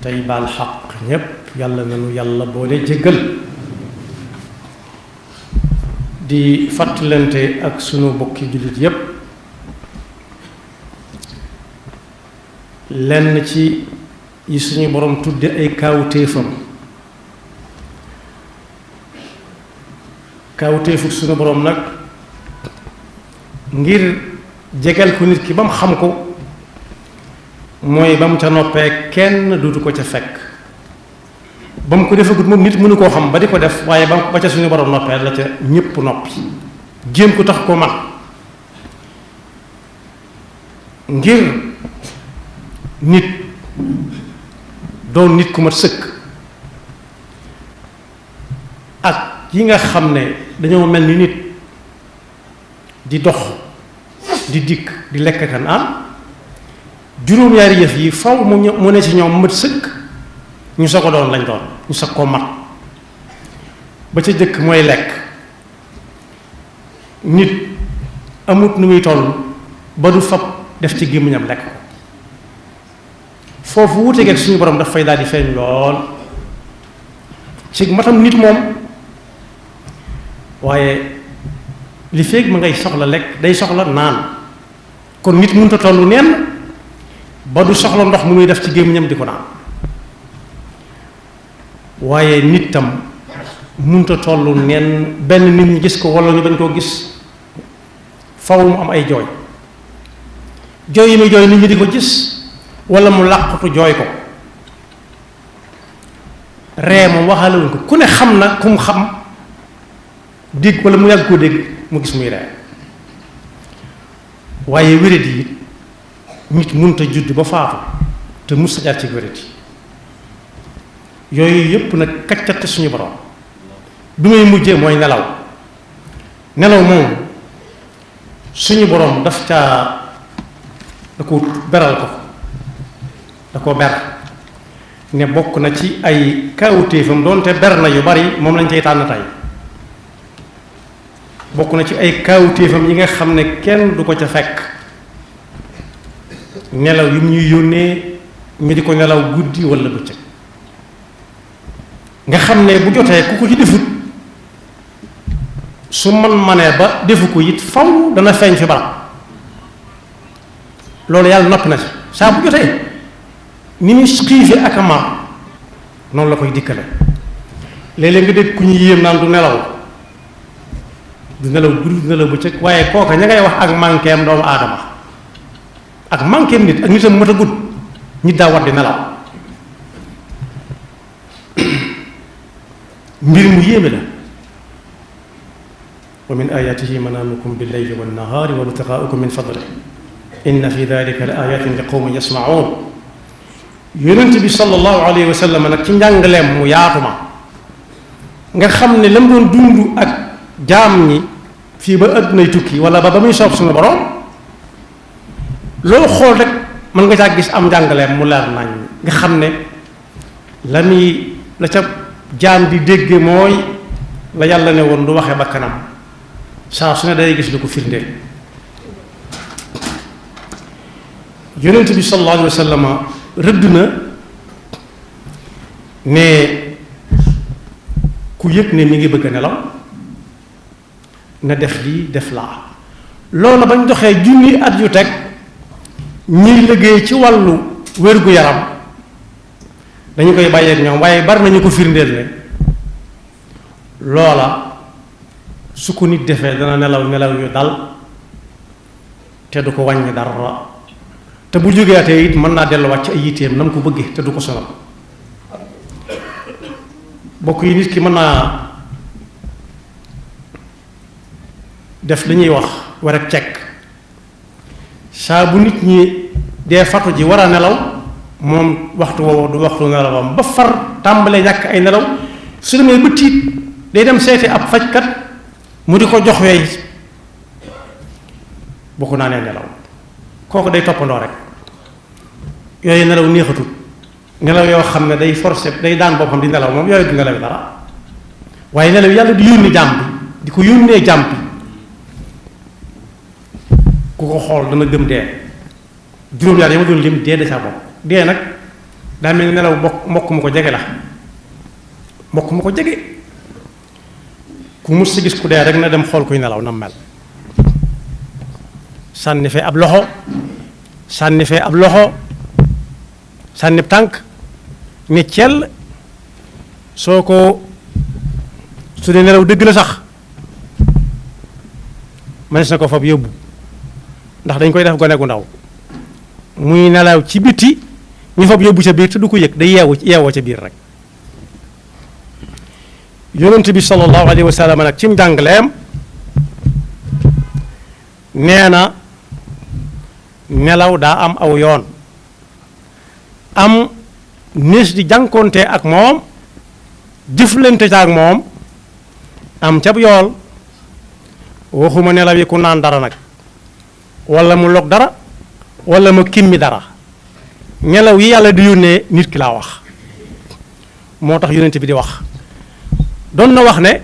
tey baal xaq ñépp yàlla nanu yàlla boole jéggal di fàttalante ak sunu bokki jullit yépp lenn ci yi suñu borom tudde ay kaawteefam kaawteefu suñu borom nag ngir jegal ko nit ki ba mu xam ko mooy ba mu ca noppee kenn duutu ko ca fekk ba mu ko defagut moom nit mënu koo xam ba di ko def waaye ba ca suñu borom noppee la ca ñépp noppi jéem ko tax ko man ngir nit doon nit ku mat sëkk ak yi nga xam ne dañoo mel ni nit di dox di dikk di lekk kan am juróom-ñaari yëf yi faw mu ne ci ñoom mat sëkk ñu sa ko doon lañ doon ñu sa ko mat ba ca jëkk mooy lekk nit amut nu muy toll ba du fab def ci gémmiñam lekk ko foofu wutegeeg suñu borom daf fay daal di feeñ lool ci matam nit moom waaye li feeg ma ngay soxla lekk day soxla naan kon nit mënut a tollu neen ba du soxla ndox mu muy def ci gémmiñam di ko naan waaye nit tam mënut a tollu neen benn nit ñi gis ko walla ñu bañ koo gis faw mu am ay jooy jooy yi muy jooy nit ñi di ko gis walla mu làqatu jooy ko ree moom waxaale wuñ ko ku ne xam na ku mu xam dégg walla mu yàgg koo dégg mu gis muy ree waaye wéradi yi nit mënut a judd ba faatu te mus sa jaar ci wéradi yooyu yépp nag kaccate suñu borom bi may mujjee mooy nelaw nelaw moom suñu borom daf caa da ko beral ko da ko ber ne bokk na ci ay kaawtéefam doonte ber na yu bari moom lañ cay tànn tey bokk na ci ay kaawtéefam yi nga xam ne kenn du ko ca fekk nelaw yi mu ñuy yónnee ñu di ko nelaw guddi walla bëccëg nga xam ne bu jotee ku ko ci defut su manee ba defu ko it faw dana feeñ fi barab loolu yàlla noppi na ci saa bu jotee ni muy xiife ak a mar noonu la koy dikkale léeg-léeg nga dégg ku ñu yéem naan du nelaw guddi du nelaw bëccëg waaye kooka ña ngay wax ak manqueem doomu aadama ak manqueem nit ak nitam mat a gudd nit daa war di nelaw mbir mu yéeme la wa min ayatihi manaamukum billayli wannahaari wa ibtigaa'ukum min fadlihi inna fi dalika la ayatin li qawmin yasma'un yonent bi sallallahu alayhi wa sallam nag ci njàngaleem mu yaatu ma nga xam ne la mu doon dund ak jaam ñi fii ba àddunay tukki wala ba muy soob suñu borom loo xool rek mën nga caa gis am njàngaleem mu leer nañ nga xam ne la ca jaam di dégge mooy la yàlla ne woon du waxe ba kanam saa su ne day gis lu ko firndeel yonent bi sallallahu alayhi wa sallam rëdd na ne ku yëg ne mi ngi bëgg a nelaw na def lii def laa loolu bañ doxee junni at yu teg ñuy liggéey ci wàllu wér-gu-yaram dañu koy bàyyeek ñoom waaye bari nañu ko firndeel ne loola su ko nit defee dana nelaw nelaw yu dal te du ko wàññi dara te bu jógeetee it mën naa delluwaat ci ay yitteem na mu ko bëggee te du ko sonal bokk yi nit ki mën naa def li ñuy wax war ak cekk saa bu nit ñi dee fatu ji war a nelaw moom waxtu woowu du waxtu nelawam ba far tàmbalee ñàkk ay nelaw su demee ba tiit day dem seeti ab fajkat mu di ko jox wey boo ko naanee nelaw kooku day toppandoo rek yooyu nelaw neexatul nelaw yoo xam ne day forcé day daan boppam di nelaw moom yooyu du nelaw dara waaye nelaw yàlla di yónni jàmm bi di ko yónnee jàmm bi ku ko xool dana gëm dee juróom-ñaar yi ma doon lim dee da caa bopp dee nag daa mel ni nelaw mbokk mu ko jege la mbokk mu ko jege ku mus si gis ku dee rek na dem xool kuy nelaw na mel sànni fee ab loxo sànni fee ab loxo sànni tànk ni cell soo ko su dee nelaw dëgg la sax mënees na ko fab yóbbu ndax dañ koy def gone gu ndaw muy nelaw ci biti ñu fab yóbbu ca biir te du ko yëg day yeewoo ca biir rek yonent bi sallallahu alayhi wa sallam nag ci njàngaleem nee na nelaw daa am aw yoon am nees di jànkoonte ak moom jëflante ca ak moom am cab yool waxuma nelaw yi ku naan dara nag wala mu log dara wala mu kimmi dara nelaw yi yàlla di yónnee nit ki laa wax moo tax yonent bi di wax doon na wax ne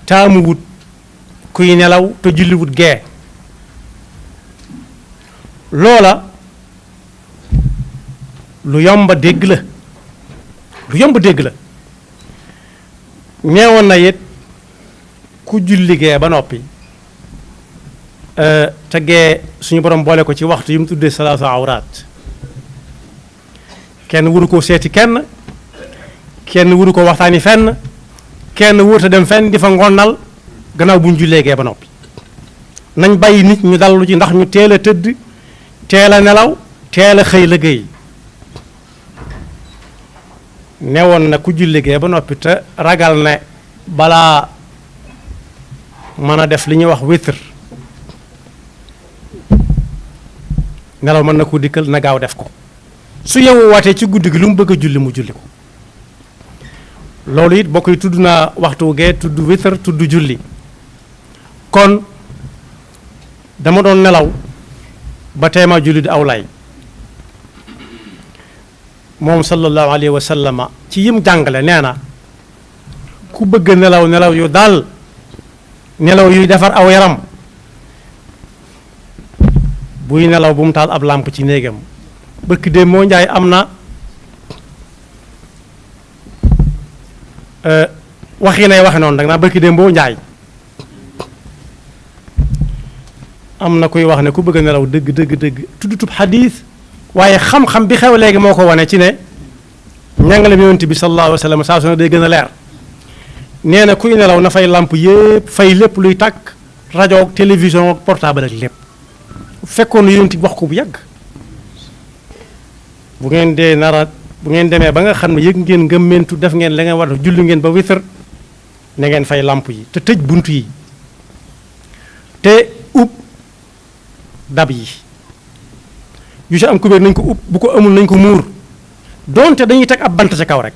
taamu wut kuy nelaw te julli wut gee loola lu yomba dégg la lu yomba dégg la ñeewoon na it ku julli gee ba noppi te gee suñu borom boole ko ci waxtu yi mu tuddee salaatu awraat kenn wuru ko seeti kenn wuru ko waxtaani fenn kenn wurta dem fenn di fa ngonnal gannaaw bu ñu jullee gee ba noppi nañ bàyyi nit ñu dallu ci ndax ñu teel a tëdd teel a nelaw teel a xëy liggéey newoon na ku julli gee ba noppi te ragal ne balaa mën a def li ñuy wax witr nelaw mën na ko dikkal na gaaw def ko su yewu waatee ci guddi gi lu mu bëgg a julli mu julli ko loolu it bokk yi tudd naa waxtu gee tudd witr tudd julli kon dama doon nelaw ba teema julli di aw lay moom sallallahu alayhi wa sallama ci yim jàngale nee na ku bëgg nelaw nelaw yu daal nelaw yuy defar aw yaram buy nelaw bu mu taal ab làmp ci néegam bëkk dee moo njaay am na wax yi nay waxe noonu dag naa bëkk dee mboo njaay am na kuy wax ne ku bëgg a nelaw dëgg dëgg dëgg tuddutub xadiis waaye xam-xam bi xew léegi moo ko wane ci ne njàngale mi yonent bi sallallahu alayhi wa sallam saa su ne day gën a leer nee na kuy nelaw na fay làmp yépp fay lépp luy tàkk rajo ak télévision ak portable ak lépp fekkoon na yonent bi wax ko bu yàgg bu ngeen dee nara bu ngeen demee ba nga xam ne yëg ngeen ngëmmentu def ngeen la ngeen war a julli ngeen ba witr na ngeen fay làmp yi te tëj bunt yi te ub dab yi yu ci am kubéer nañ ko ub bu ko amul nañ ko muur doonte dañuy teg ab bant ca kaw rek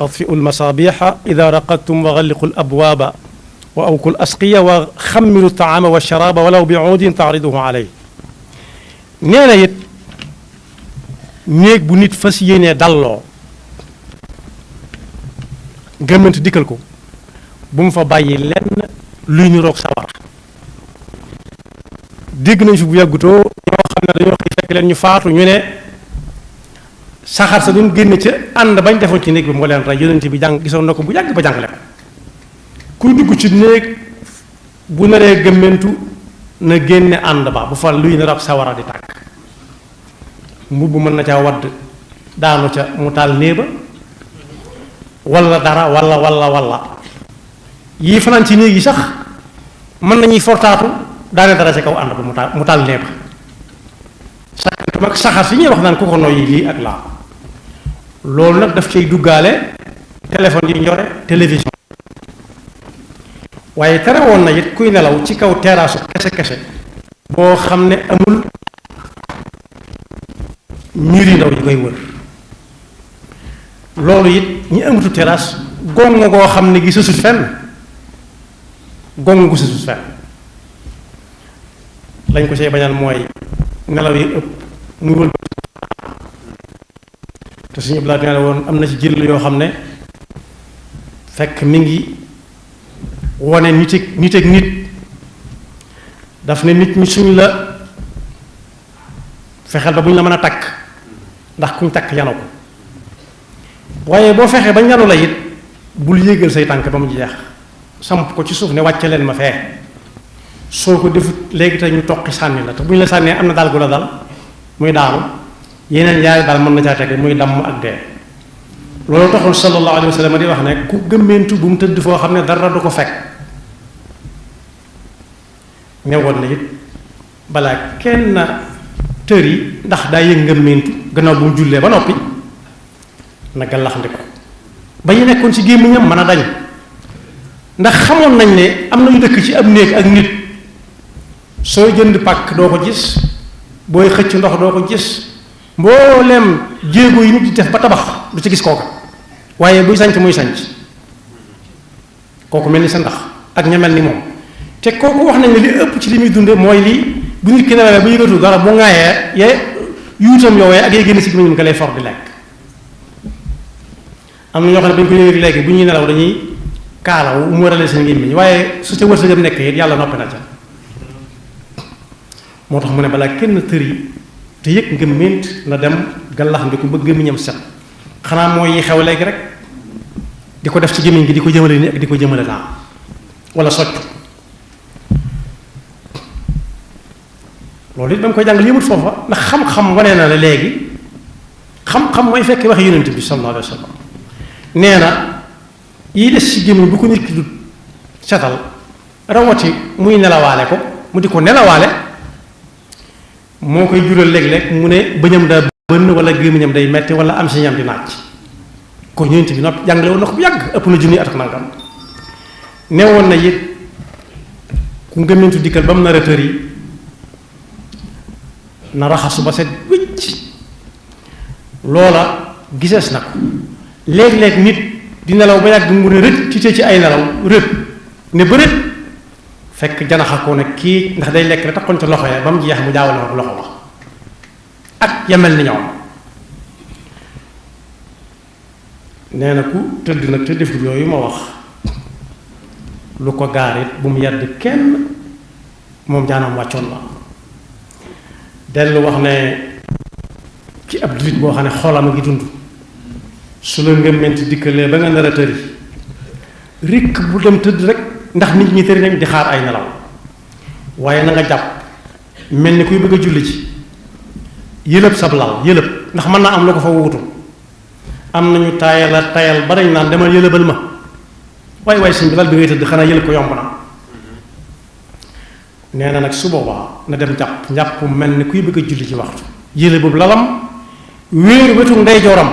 atfiu lmasabiha ida raqadtum wa galliqu l abwaaba wa awku l asqiya wa xammilu taama wa sharaaba walaw bi uudin taariduhu aley nee na it néeg bu nit fas yéenee dalloo gëmmant dikkal ko bu mu fa bàyyi lenn luy niroog sawar dégg nañ fi bu yàggutoo ñoo xam ne dañoo xëy fekk leen ñu faatu ñu ne saxaar sa doon génn ca ànd bañ defoon ci néeg bi moo leen rey yonent bi jàng gisoon na ko bu yàgg ba jàngale ko kuy dugg ci néeg bu naree gëmmentu na génne ànd ba bu fa luy niroog sawara di tàkk mbubb mën na caa wadd daanu ca mu taal néeba walla dara walla yii fanaan ci néeg yi sax mën nañuy fortaatu daane dara ca kaw ànd ba mu taal néeba mag saxaar si ñuy wax naan ku ko noyyi lii ak laa loolu nag daf cay duggaale téléphone yi njore télévision waaye tere woon na it kuy nelaw ci kaw teraasu kese boo xam ne amul miir yu ndaw yi koy wër loolu it ñi amatu terrasse gong goo xam ne gi sësut fenn gong gu sësut fenn lañ ko see bañal mooy nelaw yi ëpp muy wël te suñu blaat nee na woon am na ci jël yoo xam ne fekk mi ngi wone nit ak nit daf ne nit ñi suñ la fexeel ba bu ñu la mën a takk ndax kuñ takk yanu ko waaye boo fexee ba yanu la it bul yéegal say tànk ba mu jeex samp ko ci suuf ne wàcce leen ma fee soo ko defut léegi te ñu toqi sànni la te bu ñu la sànnee am na daal gu la dal muy daanu yeneen yaari daal mën na caa tege muy damm ak dee loolu taxul sallallahu alayhi wa sallam di wax ne ku gëmmentu bu mu tëdd foo xam ne dara du ko fekk newoon na it balaa kenn tër yi ndax daa yëg ngëmmentu gannaaw bu mu jullee ba noppi na gàllax ndi ko ba ñu nekkoon ci gémmiñam mën a dañ ndax xamoon nañ ne am na ñu dëkk ci ab néeg ak nit sooy jënd pàkk doo ko gis booy xëcc ndox doo ko gis mbooleem jéego yi nit di def ba tabax du ci gis kooka waaye buy sanc muy sanc kooku mel ni sa ndax ak ña mel ni moom te kooku wax nañ ne li ëpp ci li muy dunde mooy lii bu nit ki nelawee ba yëgatu dara bu ŋaayee ye yuutam yoowee ak yay génn si gémmiñam nga lay for di lekk am na ñoo xam ne ba ñu ko yëg léegi bu ñuy nelaw dañuy kaalaw mu warale seen gémmiñ waaye su ca wërsëgam nekk it yàlla noppi na ca moo tax mu ne balaa kenn tëri te yëg nga mént na dem gallax ndi ko ba gémmiñam set xanaa mooy yi xew léegi rek di ko def ci gémmiñ gi di ko jëmale ni ak di ko jëmale naa wala soccu loolu it ba mu koy jàngal yëmut foofa ndax xam-xam wane na la léegi xam-xam mooy fekk wax yonent bi sallallahu alayhi wa sallam nee na yi des ci gémmiñ bu ko nit ki du setal rawati muy nelawaale ko mu di ko nelawaale moo koy jural léeg-léeg mu ne bëñam daa bënn wala gémmiñam day metti wala am si ñam di naaj ko yonent bi noppi jàngale woon na ko bu yàgg ëpp na junni at ak nangam ne woon na it ku ngëmmentu dikkal ba mu nar a tër yi na raxasu ba set wicc loola gisees na ko léeg-léeg nit di nelaw ba yàgg mu ne rët tiitee ci ay nelaw rët ne bërët fekk janaxa ko ne kii ndax day lekk rek taxoon ca loxo ya ba mu jeex mu jaawale ko loxo wax ak yamel ni ñoom nee na ku tëdd nag te deful yooyu ma wax lu ko gaarit bu mu yedd kenn moom jaanam wàccoon la dellu wax ne ci ab jullit boo xam ne xoolam a ngi dund su la ngëmment dikkalee ba nga nar a tëri rikk bu dem tëdd rek ndax nit ñi tëri nañ di xaar ay nelaw waaye na nga jàpp mel ni kuy bëgg a julli ci yëlëb sab lal yëlëb ndax mën naa am lu ko fa wuutu am nañu tayal ba dañ naan demal yëlëbal ma waaye sëñ bi lal bi ngay tëdd xanaa yëlëb ko yomb na nee na nag su boobaa na dem jàpp njàpp mel ni kuy bëgg a julli ci waxtu yële boobu lalam wéeru wetu ndeyjooram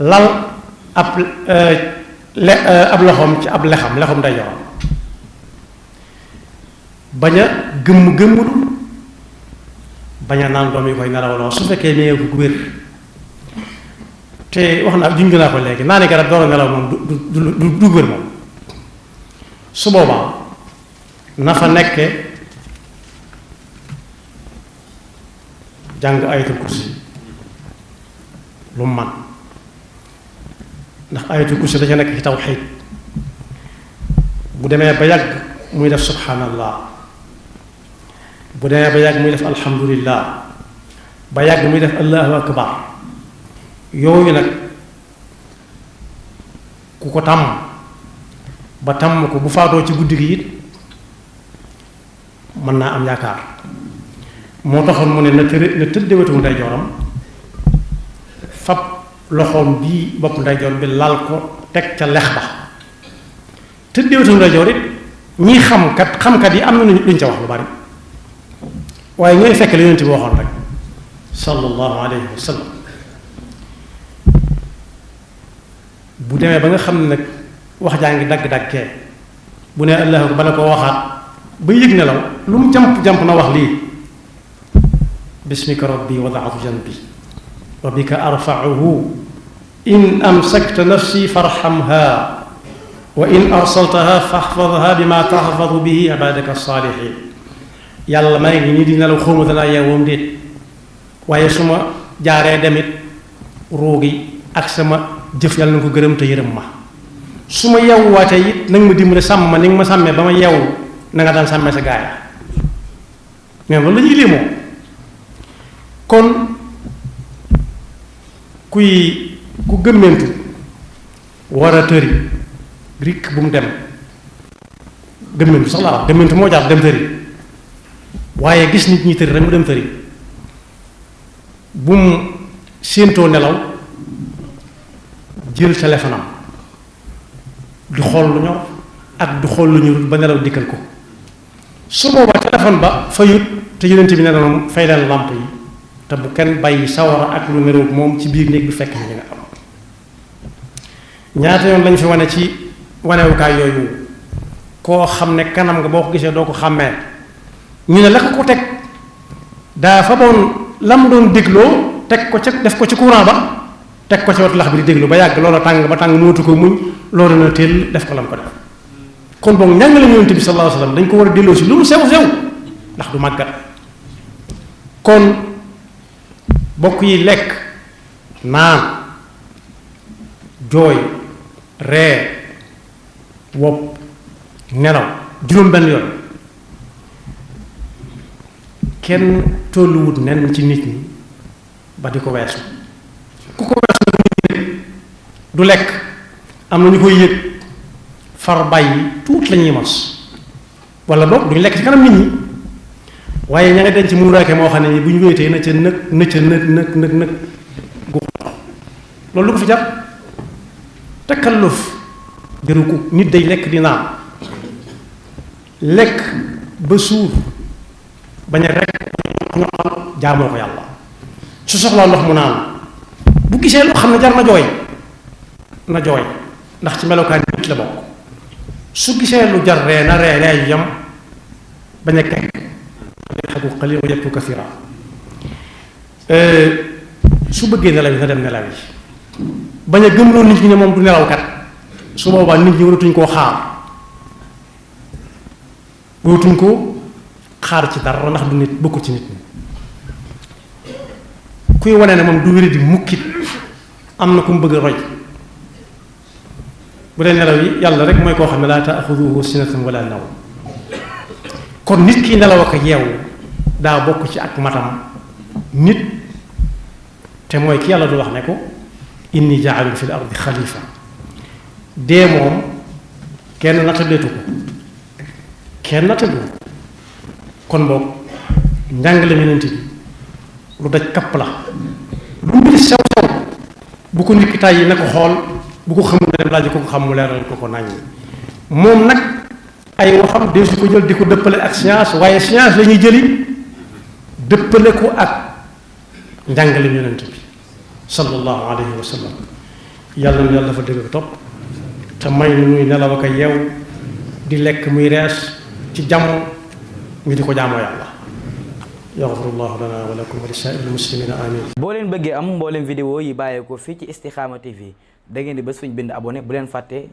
lal ab loxoom ci ab lexam ndeyjooram bañ a gëmm-gëmmulu bañ a naan doom yi koy nelawloo su fekkee nee ko wér te wax naa junj naa ko léegi naa ne garab door a nelaw moom du wér moom su boobaa na fa nekke jàng ayatul kursi lu mu man ndax ayatul kursi da ca nekk ci tawxiid bu demee ba yàgg muy def subhanallah bu demee ba yàgg muy def alhamdulillah ba yàgg muy def allahu akbar yooyu nag ku ko tàmm ba tàmm ko bu faatoo ci guddi gi it mën naa am yaakaar moo taxoon mu ne na tëdde wetu ndeyjooram fab loxoom bii bopp ndeyjoor bi lal ko teg ca lex ba tëdde wetu ndeyjoor it ñi xamkat yi am na luñ ca wax lu bari waaye ñooy fekk li Yonent bi waxoon rek sallallahu alayhi wa sallam bu demee ba nga xam ne nag wax jaa ngi dagg-daggee bu ne allahu akbar bala koo waxaat ba yëg nelaw lu mu jamp na wax lii bismika rabbi wadaatu janbi wa bika arfauhu in amsakta nafsi farhamha wa in arsaltaha fahfadha bima tahfadu bihi ibadaka salihin yàlla may ngi nii di nelaw xawma danaa yeewoom déet waaye su ma jaaree demit ruugi ak sama jëf yàlla na ko gërëm te yërëm ma su ma yeewuwaatee it nag ma dimbale sàmm ma ni nga ma sàmmee ba ma yeewu na nga daan sàmmee sa gaaya mais loolu la ñuy lii moom kon ku gëmmentu war a tëri rik bu mu dem gëmmentu sax laa wax gëmmentu moo jaar dem tëri waaye gis nit ñi tëri rek mu dem tëri bu mu séentoo nelaw jël téléphone am di xool lu ñor ak di xool lu ñurul ba nelaw dikkal ko su boobaa téléphone ba fayut te yonent bi nee na moom fay leen làmp yi te bu kenn bàyyi sawara ak lu niroog moom ci biir néeg bi fekk na nga am ñaata yoon lañ fi wane ci wanewukaay yooyu koo xam ne kanam nga boo ko gisee doo ko xàmmee ñu ne la ko teg daa fa boon lam doon dégloo teg ko ca def ko ci courant ba teg ko ci watu lax bi di déglu ba yàgg loola tàng ba tàng mootu ko muñ loolu na teel def ko lam ko def kon boog njàngale yonent bi sallallahu alayhi wasallam dañ ko war a delloo si lu mu sew sew ndax du màggat kon bokk yi lekk naan jooy ree wopp nelaw juróom benn yoon kenn tolluwut nen ci nit ñi ba di ko weesu ku ko weesu du lekk am na ñu koy yëg far bàyyi tuut la ñuy mos wala boog duñu lekk ci kanam nit ñi waaye ña nga denc muuraake moo xam ne bu ñu wéetee na ca nëg gu loolu lu ko fi jar takalluf jëru ko nit day lekk di naan lekk ba suur bañ a rek ñoxal jaamoo ko yàlla su soxlaa ndox mu naan bu gisee loo xam ne jar na jooy ndax ci melokaan nit la bokk su gisee lu jar ree na ree yu yam bañ a kekk xagu qalil wa yabku kathira su bëggee nelaw yi na dem nelaw yi bañ a gëmloo nit ñi ne moom du nelawkat su boobaa nit ñi waratuñ koo xaar ci dara ndax du nit bokku ci nit ñi kuy wane ne moom du wéri di mukkit am na ku mu bëgg a roy bu dee nelaw yi yàlla rek mooy koo xam ne laa taaxuduhu sinatun wala nawm kon nit ki nelaw ak yeewu daa bokk ci ak matam nit te mooy ki yàlla du wax ne ko inni jaalun fil ardi xalifa dee moom kenn nattaleetu ko kenn nattalu kon boog njàngale Yonent bi lu daj kapp la lu mbiri sew sew bu ko nit ki tàyyi na ko xool bu ko xamul dem laaj ko xam mu leeral ko nañ moom nag ay waxam de su ko jël di ko dëppale ak science waaye science la ñuy jëli dëppale ko ak njàngale Yonent bi sallallahu alayhi wa sallam yàlla na yàlla dafa dëgg topp te may nu muy nelaw ak yeew di lekk muy rees ci jàmm ñu di ko jaamoo yàlla yaxfirullahu lana wa lakum wa li saa'iril muslimina amin. boo leen bëggee am mboolem vidéo yi bàyyeekoo fii ci Istikhama TV da ngeen di bés fu ñu bind abonné bu leen fàtte